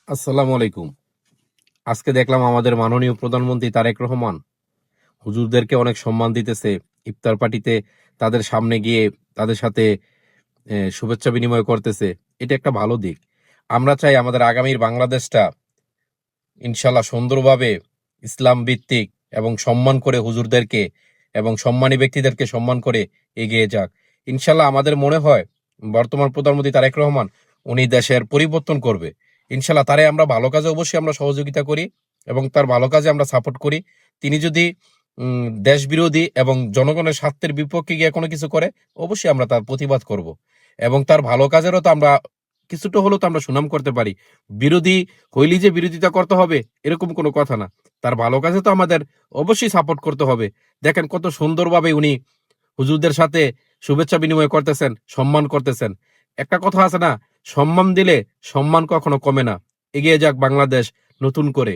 আসসালামু আলাইকুম। আজকে দেখলাম আমাদের মাননীয় প্রধানমন্ত্রী তারেক রহমান হুজুরদেরকে অনেক সম্মান দিতেছে। ইফতার পার্টিতে তাদের সামনে গিয়ে তাদের সাথে শুভেচ্ছা বিনিময় করতেছে। এটা একটা ভালো দিক। আমরা চাই আমাদের আগামীর বাংলাদেশটা ইনশাল্লাহ সুন্দরভাবে ইসলাম ভিত্তিক এবং সম্মান করে হুজুরদেরকে এবং সম্মানী ব্যক্তিদেরকে সম্মান করে এগিয়ে যাক। ইনশাল্লাহ আমাদের মনে হয় বর্তমান প্রধানমন্ত্রী তারেক রহমান উনি দেশের পরিবর্তন করবে। ইনশাল্লাহ তারে আমরা ভালো কাজে অবশ্যই আমরা সহযোগিতা করি এবং তার ভালো কাজে আমরা সাপোর্ট করি। তিনি যদি দেশ বিরোধী এবং জনগণের স্বার্থের বিপক্ষে গিয়ে কোনো কিছু করে অবশ্যই আমরা তার প্রতিবাদ করব এবং তার ভালো কাজেরও তো আমরা কিছুটা হলেও তো আমরা সুনাম করতে পারি। বিরোধী হইলি যে বিরোধিতা করতে হবে এরকম কোনো কথা না। তার ভালো কাজে তো আমাদের অবশ্যই সাপোর্ট করতে হবে। দেখেন কত সুন্দরভাবে উনি হুজুরদের সাথে শুভেচ্ছা বিনিময় করতেছেন, সম্মান করতেছেন। একটা কথা আছে না, সম্মান দিলে সম্মান কখনো কমে না। এগিয়ে যাক বাংলাদেশ নতুন করে।